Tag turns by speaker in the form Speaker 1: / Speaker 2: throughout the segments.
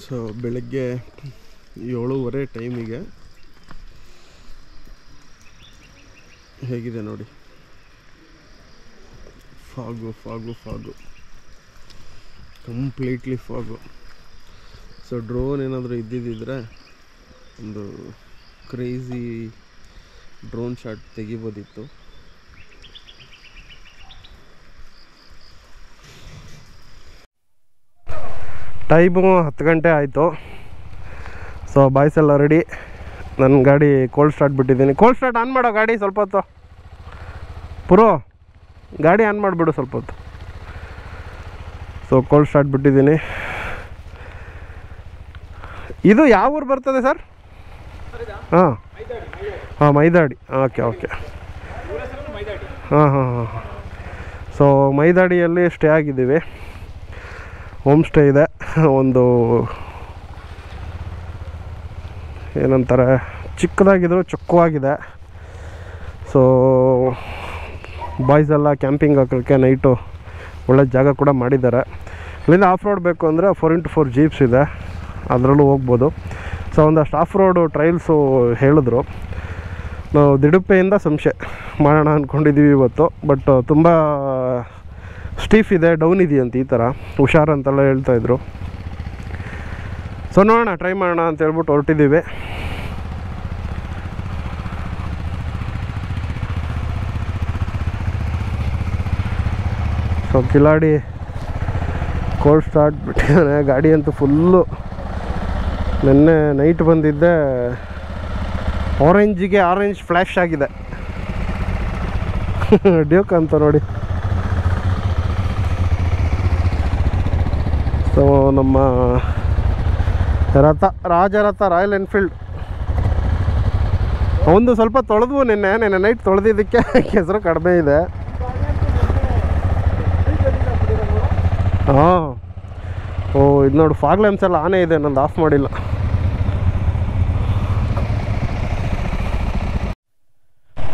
Speaker 1: So ಬೆಳಗ್ಗೆ 7:30 ಟೈಮಿಗೆ ಹೇಗಿದೆ ನೋಡಿ, fog completely fog. So drone ಏನಾದರೂ ಇದ್ದಿದ್ದರೆ ಒಂದು ಕ್ರೇಜಿ ಡ್ರೋನ್ ಶಾಟ್ ತೆಗಿಬೋದಿತ್ತು. ಟೈಮು 10 ಗಂಟೆ ಆಯಿತು. ಸೊ ಬಾಯ್ಸ್ ಎಲ್ಲ ರೆಡಿ. ನನ್ನ ಗಾಡಿ ಕೋಲ್ಡ್ ಸ್ಟಾರ್ಟ್ ಬಿಟ್ಟಿದ್ದೀನಿ. ಕೋಲ್ಡ್ ಸ್ಟಾರ್ಟ್ ಆನ್ ಮಾಡೋ ಗಾಡಿ ಸ್ವಲ್ಪ ಹೊತ್ತು. ಪುರೋ ಗಾಡಿ ಆನ್ ಮಾಡಿಬಿಡು ಸ್ವಲ್ಪ ಹೊತ್ತು. ಸೊ ಕೋಲ್ಡ್ ಸ್ಟಾರ್ಟ್ ಬಿಟ್ಟಿದ್ದೀನಿ. ಇದು ಯಾವ ಊರು ಬರ್ತದೆ ಸರ್? ಹಾಂ ಮೈದಾಡಿ. ಓಕೆ. ಹಾಂ. ಸೊ ಮೈದಾಡಿಯಲ್ಲಿ ಸ್ಟೇ ಆಗಿದ್ದೀವಿ. ಹೋಮ್ ಸ್ಟೇ ಇದೆ. ಒಂದು ಏನಂತಾರೆ, ಚಿಕ್ಕದಾಗಿದ್ರು ಚೊಕ್ಕವಾಗಿದೆ. ಸೊ ಬಾಯ್ಸ್ ಎಲ್ಲ ಕ್ಯಾಂಪಿಂಗ್ ಹಾಕೋಕ್ಕೆ ನೈಟು ಒಳ್ಳೆ ಜಾಗ ಕೂಡ ಮಾಡಿದ್ದಾರೆ. ಇಲ್ಲಿಂದ ಆಫ್ ರೋಡ್ ಬೇಕು ಅಂದರೆ 4x4 ಜೀಪ್ಸ್ ಇದೆ, ಅದರಲ್ಲೂ ಹೋಗ್ಬೋದು. ಸೊ ಒಂದಷ್ಟು ಆಫ್ ರೋಡು ಟ್ರಯಲ್ಸು ಹೇಳಿದ್ರು. ನಾವು ದಿಡುಪ್ಪೆಯಿಂದ ಸಂಶಯ ಮಾಡೋಣ ಅಂದ್ಕೊಂಡಿದ್ದೀವಿ ಇವತ್ತು. ಬಟ್ ತುಂಬ ಸ್ಟೀಫ್ ಇದೆ, ಡೌನ್ ಇದೆಯಂತ, ಈ ಥರ ಹುಷಾರಂತೆಲ್ಲ ಹೇಳ್ತಾಯಿದ್ರು. ಸೊ ನೋಡೋಣ, ಟ್ರೈ ಮಾಡೋಣ ಅಂತ ಹೇಳ್ಬಿಟ್ಟು ಹೊರಟಿದ್ದೀವಿ. ಸೊ ಕಿಲಾಡಿ ಕೋಲ್ಡ್ ಸ್ಟಾರ್ಟ್ ಬಿಟ್ಟಿದ್ದಾನೆ. ಗಾಡಿ ಅಂತೂ ಫುಲ್ಲು, ನಿನ್ನೆ ನೈಟ್ ಬಂದಿದ್ದೆ, ಆರೆಂಜ್ ಫ್ಲ್ಯಾಶ್ ಆಗಿದೆ. ಡ್ಯೂಕ್ ಅಂತ ನೋಡಿ. ಸೊ ನಮ್ಮ ರಾಜರಥ ರಾಯಲ್ ಎನ್ಫೀಲ್ಡ್ ಒಂದು ಸ್ವಲ್ಪ ತೊಳೆದ್ವು. ನಿನ್ನೆ ನೈಟ್ ತೊಳೆದಿದ್ದಕ್ಕೆ ಹೆಸರು ಕಡಿಮೆ ಇದೆ. ಹಾಂ. ಇದು ನೋಡಿ, ಫಾಗ್ ಲ್ಯಾಂಪ್ಸ್ ಎಲ್ಲ ಆನೇ ಇದೆ, ನಂದು ಆಫ್ ಮಾಡಿಲ್ಲ.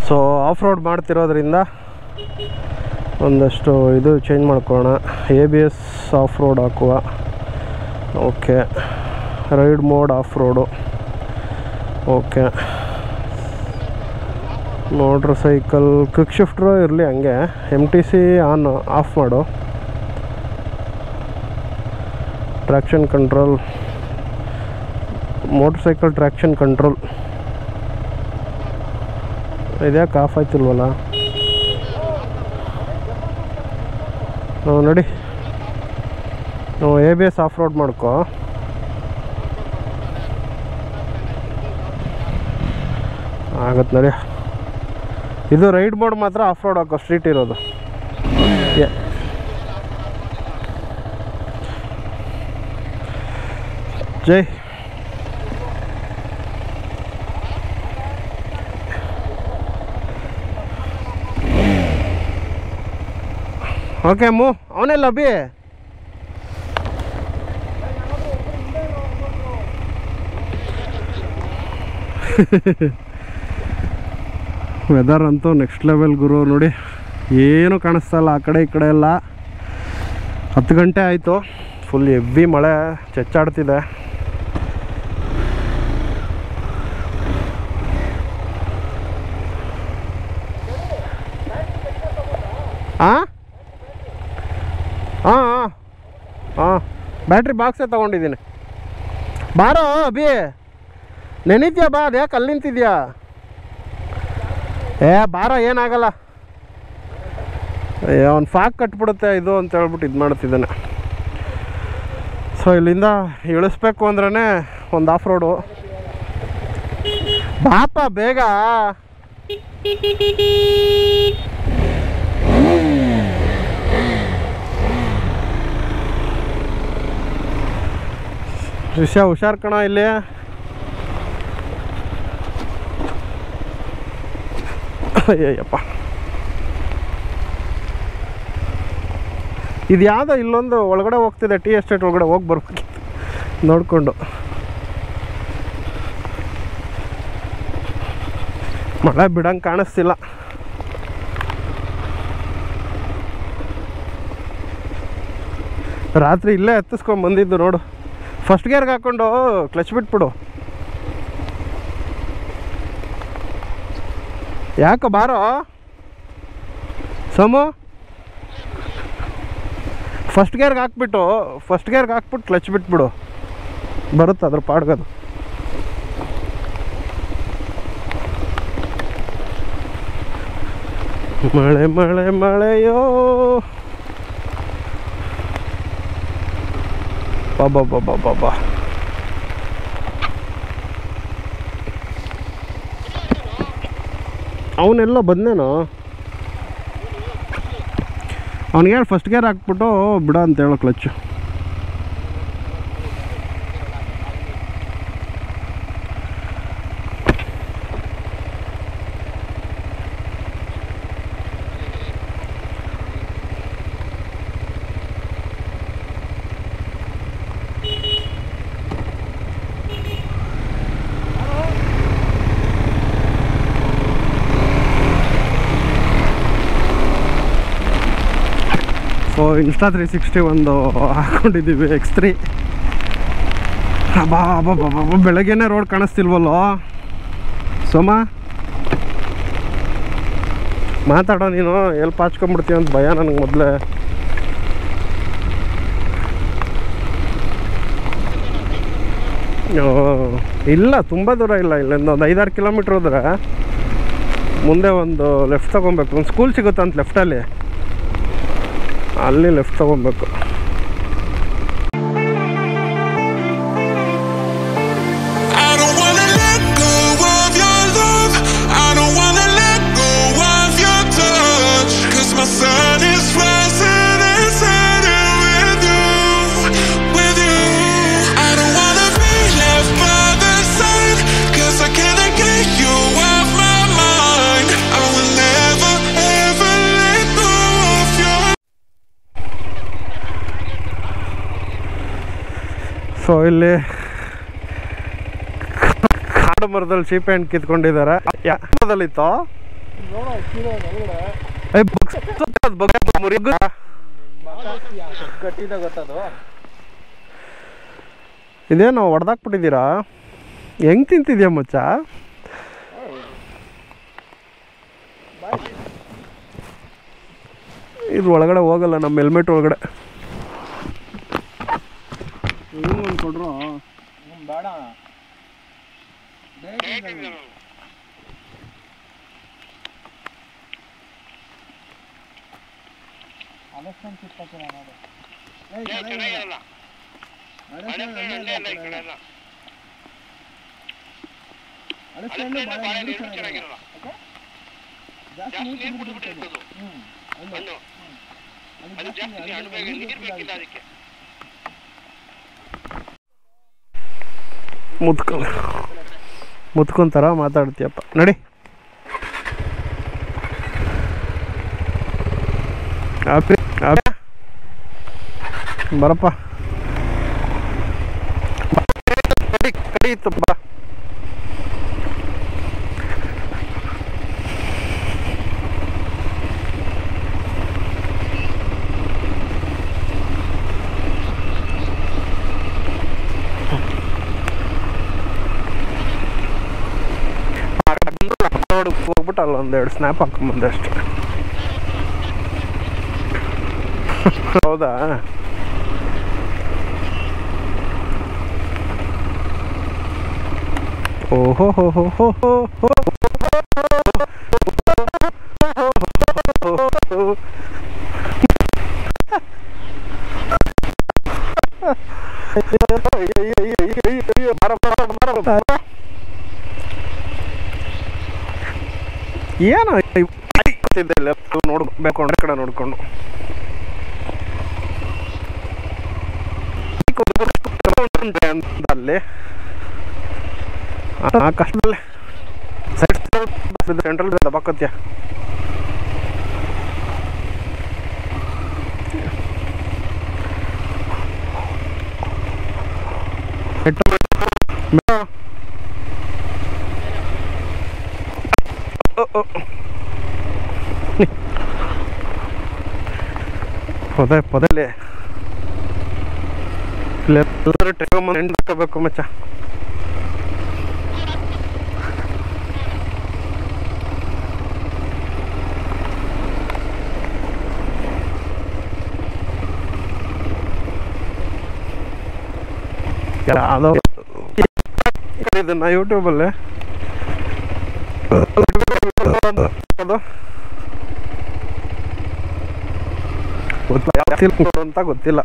Speaker 1: ಸೊ ಆಫ್ ರೋಡ್ ಮಾಡ್ತಿರೋದ್ರಿಂದ ಒಂದಷ್ಟು ಇದು ಚೇಂಜ್ ಮಾಡ್ಕೊಳ್ಳೋಣ. ABS ಆಫ್ ರೋಡ್ ಹಾಕುವ. Okay. Ride mode off road. Okay. Motorcycle quick shifter ಇರಲಿ ಹಂಗೆ. MTC ಆನ್ ಆಫ್ ಮಾಡು. Traction control, motorcycle traction control ಇದ್ಯಾಕೆ ಆಫ್ ಆಯ್ತಿಲ್ವಲ್ಲ? ನೋಡಿ, ABS ಆಫ್ ರೋಡ್ ಮಾಡ್ಕೊ. ಆಗತ್ತೆ ನೋಡಿ. ಇದು ರೈಡ್ ಮೋಡ್ ಮಾತ್ರ ಆಫ್ ರೋಡ್ ಹಾಕೋ, ಸ್ಟ್ರೀಟ್ ಇರೋದು. ಜೈ. ಓಕೆ ಮೂ. ಅವನೆಲ್ಲ ಅಭಿ ವೆದರ್ ಅಂತೂ ನೆಕ್ಸ್ಟ್ ಲೆವೆಲ್ ಗುರು. ನೋಡಿ, ಏನು ಕಾಣಿಸ್ತಲ್ಲ ಆ ಕಡೆ ಈ ಕಡೆ ಎಲ್ಲ. 10 ಗಂಟೆ ಆಯಿತು. ಫುಲ್ ಹೆವಿ ಮಳೆ ಚೆಚ್ಚಾಡ್ತಿದೆ. ಹಾಂ, ಬ್ಯಾಟ್ರಿ ಬಾಕ್ಸೇ ತೊಗೊಂಡಿದ್ದೀನಿ. ಬಾರೋ ಅಭಿ, ನೆನಿದ್ಯಾ? ಬಾ, ಅದ್ಯಾಕೆ ಅಲ್ಲಿ ನಿಂತಿದ್ಯಾ? ಬಾರೋ, ಏನಾಗಲ್ಲ. ಅವ್ನು ಫಾಗ್ ಕಟ್ಬಿಡುತ್ತೆ ಇದು ಅಂತ ಹೇಳ್ಬಿಟ್ಟು ಇದು ಮಾಡ್ತಿದ್ದಾನೆ. ಸೊ ಇಲ್ಲಿಂದ ಇಳಿಸ್ಬೇಕು ಅಂದ್ರೇ ಒಂದು ಆಫ್ ರೋಡು. ಬಾಪ ಬೇಗ. ರಿಷಾ ಹುಷಾರ್ ಕಣ ಇಲ್ಲಿ. ಅಯ್ಯಪ್ಪ, ಇದು ಯಾವುದೋ ಇಲ್ಲೊಂದು ಒಳಗಡೆ ಹೋಗ್ತಿದೆ, ಟೀ ಎಸ್ಟೇಟ್ ಒಳಗಡೆ ಹೋಗಿ ಬರ್ಬೇಕಿತ್ತು ನೋಡಿಕೊಂಡು. ಮಳೆ ಬಿಡಂಗೆ ಕಾಣಿಸ್ತಿಲ್ಲ. ರಾತ್ರಿ ಇಲ್ಲೇ ಹತ್ತಿಸ್ಕೊಂಡು ಬಂದಿದ್ದು ನೋಡು. ಫಸ್ಟ್ ಗೇರ್ಗೆ ಹಾಕ್ಕೊಂಡು ಕ್ಲಚ್ ಬಿಟ್ಬಿಡು. ಯಾಕೆ ಬಾರೋ ಸೋಮು, ಫಸ್ಟ್ ಗೇರ್ಗೆ ಹಾಕ್ಬಿಟ್ಟು ಕ್ಲಚ್ ಬಿಟ್ಬಿಡು, ಬರುತ್ತೆ ಅದ್ರ ಪಾಡ್ಗದು. ಮಳೆ ಮಳೆ ಮಳೆಯೋ ಬಾಬಾ ಅವನೆಲ್ಲ ಬಂದೇನೋ. ಅವ್ನಿಗೆ ಹೇಳಿ ಫಸ್ಟ್ ಗೇರ್ ಹಾಕ್ಬಿಟ್ಟು ಬಿಡ ಅಂತ ಹೇಳೋ ಕ್ಲಚ್ಚು. ಸೊ ಇನ್ಸ್ಟಾ 360 ಒಂದು ಹಾಕ್ಕೊಂಡಿದ್ದೀವಿ X3. ಬಾ ಬೆಳಗ್ಗೆನೇ ರೋಡ್ ಕಾಣಿಸ್ತಿಲ್ವಲ್ಲೋ ಸೋಮ, ಮಾತಾಡೋ ನೀನು, ಎಲ್ಲಿ ಪಾಚ್ಕೊಂಡ್ಬಿಡ್ತೀವಿ ಅಂತ ಭಯ ನನಗೆ ಮೊದಲೇ. ಇಲ್ಲ ತುಂಬ ದೂರ ಇಲ್ಲ, ಇಲ್ಲಿಂದ ಒಂದು 5-6 ಕಿಲೋಮೀಟ್ರ್ ಹೋದ್ರೆ ಮುಂದೆ ಒಂದು ಲೆಫ್ಟ್ ತೊಗೊಬೇಕು. ಒಂದು ಸ್ಕೂಲ್ ಸಿಗುತ್ತಂತ ಲೆಫ್ಟಲ್ಲಿ, ಅಲ್ಲಿ ಲೆಫ್ಟ್ ತೊಗೊಬೇಕು. ಸೊ ಇಲ್ಲಿ ಕಾಡು ಮರದಲ್ಲಿ ಚೀಪ್ ಹ್ಯಾಂಡ್ ಕಿತ್ಕೊಂಡಿದ್ದಾರೆ. ಯಾವ್ದಲ್ಲಿತ್ತು ಇದೇನು ಹೊಡೆದಾಕ್ಬಿಟ್ಟಿದ್ದೀರಾ? ಹೆಂಗ್ ತಿಂತಿದ್ಯಾ ಮಚ್ಚ? ಇದು ಒಳಗಡೆ ಹೋಗಲ್ಲ, ನಮ್ಮ ಹೆಲ್ಮೆಟ್ ಒಳಗಡೆ. ಕೊಡ್ರು ಬೇಡ, ಮುತ್ಕೊಂತಾರ ಮಾತಾಡ್ತೀಯಪ್ಪ. ನಡಿ ಬರಪ್ಪ, ಕಡಿಯಿತ್ತಪ್ಪ. ಹೋಗ್ಬಿಟ್ಟು ಅಲ್ಲೊಂದೆರಡು ಸ್ನ್ಯಾಪ್ ಹಾಕೊಂಬಂದೆ ಅಷ್ಟೆ. ಹೌದಾ? ಓಹೋ ಹೋ ಹೋ ಹೋ ಹೋ ಹೋ. ಏನು ನೋಡ್ಬೇಕು ಕಡೆ ನೋಡ್ಕೊಂಡು ಅಲ್ಲಿ ಕಷ್ಟದಲ್ಲೇ ಸೈಡ್ ಸೆಂಟ್ರಲ್ ದಬಾಕತ್ಯ. ಪೊದಲೆ ಇಲ್ಲೆಲ್ಲರೂ ಟೆಕೊಂಬಂದು ಎಂಡ್ ಹಾಕೋಬೇಕು ಮಚ್ಚ. ಅದು ಇದನ್ನ ಯೂಟ್ಯೂಬಲ್ಲಿ ಅಂತ ಗೊತ್ತಿಲ್ಲ.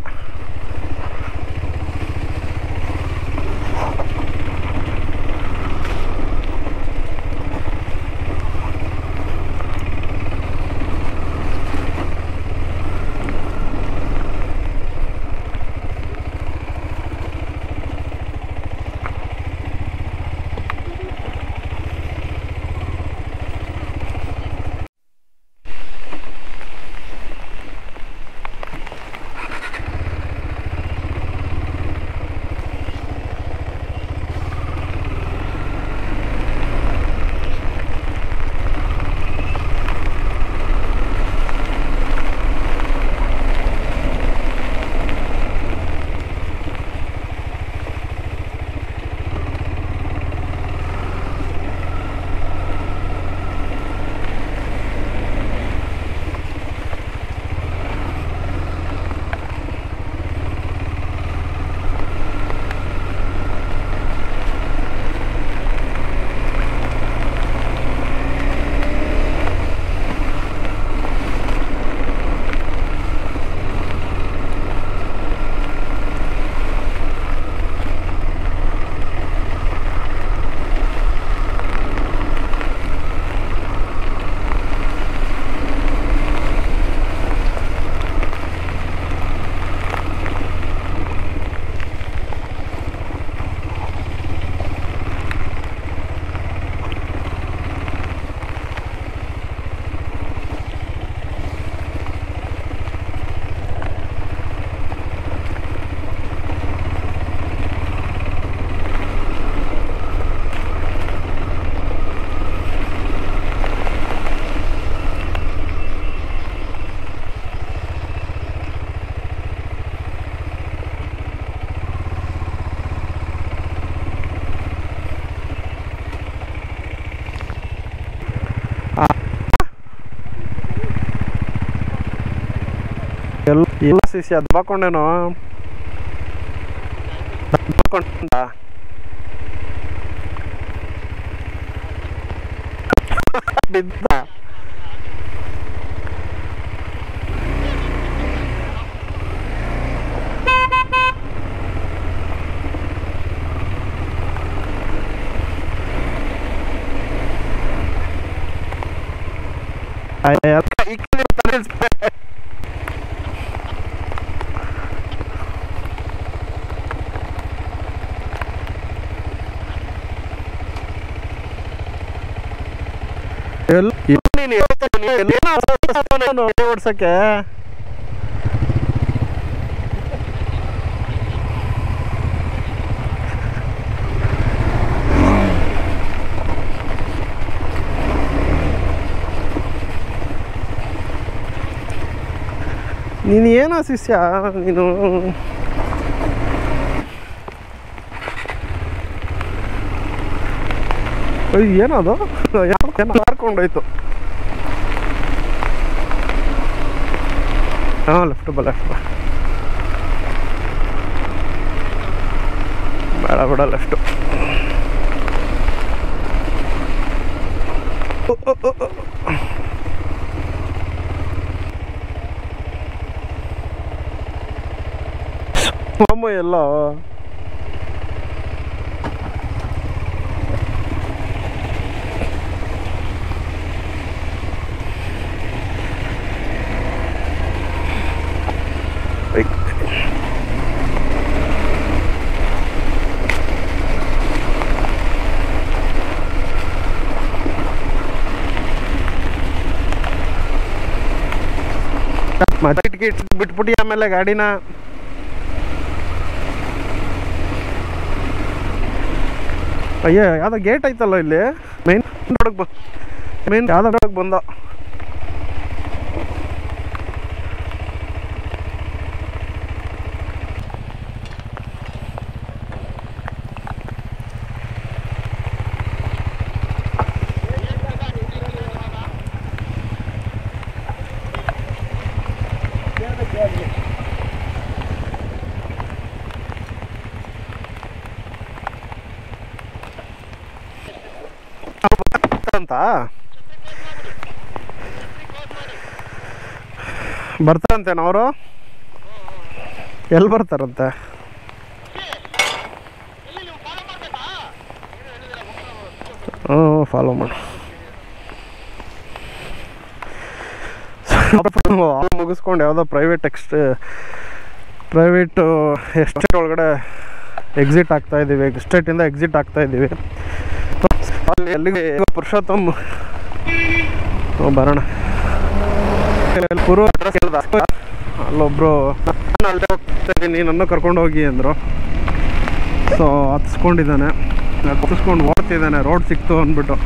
Speaker 1: ಎಲ್ಲ ಸಿಸಿ ಅದು ಬಾಕೊಂಡೇನೋ ಬಿದ್ದ. ಓಡ್ಸಕ್ಕೆ ನೀನು ಏನೋ ಶಿಷ್ಯ ನೀನು. ಏನದು ಮಾರ್ಕೊಂಡೋಯ್ತು. ಹಾಂ ಲೆಫ್ಟ್ ಬಾ ಲೆಫ್ಟ್ ಬಾ ಬೇಡ ಬೇಡ ಲೆಫ್ಟು. ಅಮ್ಮ ಎಲ್ಲ ಮತ್ತೆ ಟಿಕೆಟ್ ಬಿಟ್ಬಿಟ್ಟು ಆಮೇಲೆ ಗಾಡಿನ ಅಯ್ಯೋ ಯಾವುದೋ ಗೇಟ್ ಐತಲ್ಲ ಇಲ್ಲಿ ಮೇನ್ ರೋಡಿಗೆ ಮೇನ್ ಯಾವುದೋ ರೋಡಿಗೆ ಬಂದ. ಅಂತ ಬರ್ತಾರಂತೇನ ಅವರು? ಎಲ್ಲಿ ಬರ್ತಾರಂತೆ? ಫಾಲೋ ಮಾಡು. ಮುಗಿಸ್ಕೊಂಡು ಯಾವುದೋ ಪ್ರೈವೇಟ್ ಎಸ್ಟೇಟ್ ಒಳಗಡೆ ಎಕ್ಸಿಟ್ ಆಗ್ತಾಯಿದ್ದೀವಿ, ಎಸ್ಟೇಟಿಂದ ಎಕ್ಸಿಟ್ ಆಗ್ತಾಯಿದ್ದೀವಿ. ಅಲ್ಲಿ ಅಲ್ಲಿಗೆ ಪುರುಷೋತ್ತಮ್ ಬರೋಣ. ಅಲ್ಲೊಬ್ಬರು ನಾನು ಅಲ್ಲೇ ಹೋಗ್ತಾ ಇದ್ದೀನಿ, ನನ್ನ ಕರ್ಕೊಂಡು ಹೋಗಿ ಅಂದರು. ಸೊ ಹತ್ಸ್ಕೊಂಡಿದ್ದಾನೆ, ಹತ್ತಿಸ್ಕೊಂಡು ಓಡ್ತಿದ್ದಾನೆ. ರೋಡ್ ಸಿಕ್ತು ಅಂದ್ಬಿಟ್ಟು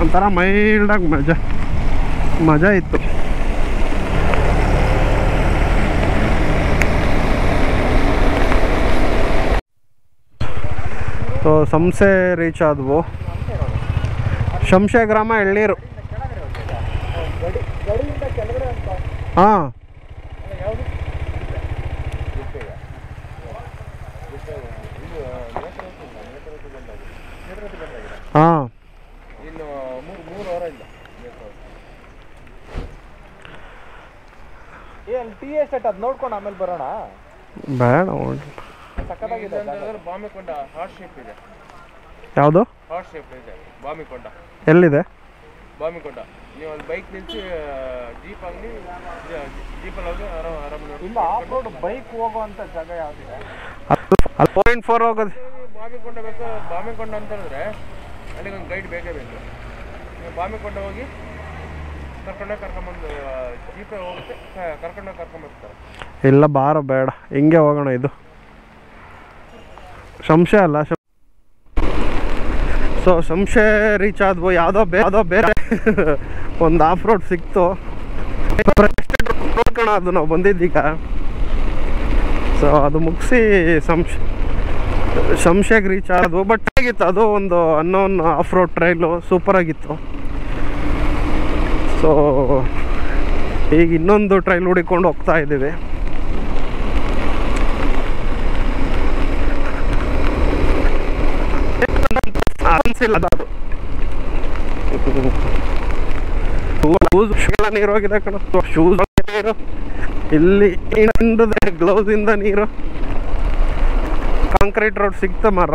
Speaker 1: ಒಂಥರ ಮೈಲ್ಡಾಗಿ ಮಜಾ ಇತ್ತು. ಸೊ ಸಂಸೆ ರೀಚ್ ಆದವು. ಶಂಶೆ ಗ್ರಾಮ ಎಳ್ನೀರು. ಹಾಂ ಹಾಂ
Speaker 2: ಟೀ ಎಸ್ಟೇಟ್ ಅದು ನೋಡ್ಕೊಂಡು ಆಮೇಲೆ ಬರೋಣ.
Speaker 1: ಬೇಡ,
Speaker 2: ಬಾಮಿಕೊಂಡ ಹಾರ್ಟ್ ಶೇಪ್ ಇದೆ.
Speaker 1: ಯಾವುದು
Speaker 2: ಹಾರ್ಟ್ ಶೇಪ್ ಇದೆ ಬಾಮಿಕೊಂಡ?
Speaker 1: ಎಲ್ಲಿದೆ
Speaker 2: ಬಾಮಿಕೊಂಡ? ನೀವು ಒಂದು ಬೈಕ್ ನಿಲ್ಸಿ ಜೀಪ್ ಆಗಲಿ ಜೀಪಲ್ಲಿ ಹೋಗಿ ಆರಾಮ ಇಲ್ಲ. ಆಫ್ ರೋಡ್ ಬೈಕ್ ಹೋಗುವಂಥ ಜಾಗ ಯಾವುದಿದೆ?
Speaker 1: 4.4 ಹೋಗೋದು.
Speaker 2: ಬಾಮಿಕೊಂಡ ಬೇಕು. ಬಾಮಿಕೊಂಡ ಅಂತ ಹೇಳಿದ್ರೆ ಅಲ್ಲಿಗೆ ಒಂದು ಗೈಡ್ ಬೇಕೇ ಬೇಕು. ನೀವು ಬಾಮಿಕೊಂಡ ಹೋಗಿ ಕರ್ಕೊಂಬಂದು ಜೀಪೇ ಹೋಗುತ್ತೆ, ಕರ್ಕೊಂಬರ್ತಾರೆ.
Speaker 1: ಇಲ್ಲ ಬಾರ ಬೇಡ, ಹಿಂಗೆ ಹೋಗೋಣ. ಇದು ಶಂಶೆ ಅಲ್ಲ. ಸೊ ಶಂಶೆ ರೀಚ್ ಆದ್ವು. ಯಾವುದೋ ಬೇರೆ ಒಂದು ಆಫ್ ರೋಡ್ ಸಿಕ್ತು. ನೋಡ್ಕೋಣ, ಅದು ನಾವು ಬಂದಿದ್ದೀಗ. ಸೊ ಅದು ಮುಗಿಸಿ ಶಂಶೆಗೆ ರೀಚ್ ಆದ್ವು. ಬಟ್ ಆಗಿತ್ತು, ಅದು ಒಂದು unknown of road trail ಸೂಪರಾಗಿತ್ತು. So ಈಗ ಇನ್ನೊಂದು ಟ್ರೈಲ್ ಹುಡಿಕೊಂಡು ಹೋಗ್ತಾ ಇದ್ದೀವಿ. ಅನ್ಸಿಲ್ಲ ಅದು ಶೂಸ್ ನೀರು ಹೋಗಿದೆ ಕಣ. ಶೂಸ್ ನೀರು, ಇಲ್ಲಿ ಗ್ಲೌಸ್ ಇಂದ ನೀರು. ಕಾಂಕ್ರೀಟ್ ರೋಡ್ ಸಿಕ್ತ ಮಾರ.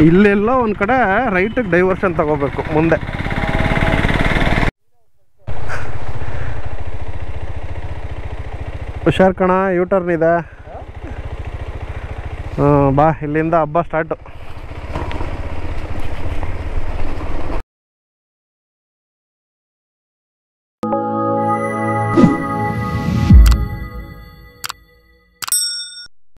Speaker 1: ಇಲ್ಲೆಲ್ಲ ಒಂದು ಕಡೆ ರೈಟಿಗೆ ಡೈವರ್ಷನ್ ತಗೋಬೇಕು ಮುಂದೆ. ಹುಷಾರ್ ಕಣ, ಯೂಟರ್ನ್ ಇದೆ. ಬಾ, ಇಲ್ಲಿಂದ ಹಬ್ಬ ಸ್ಟಾರ್ಟು.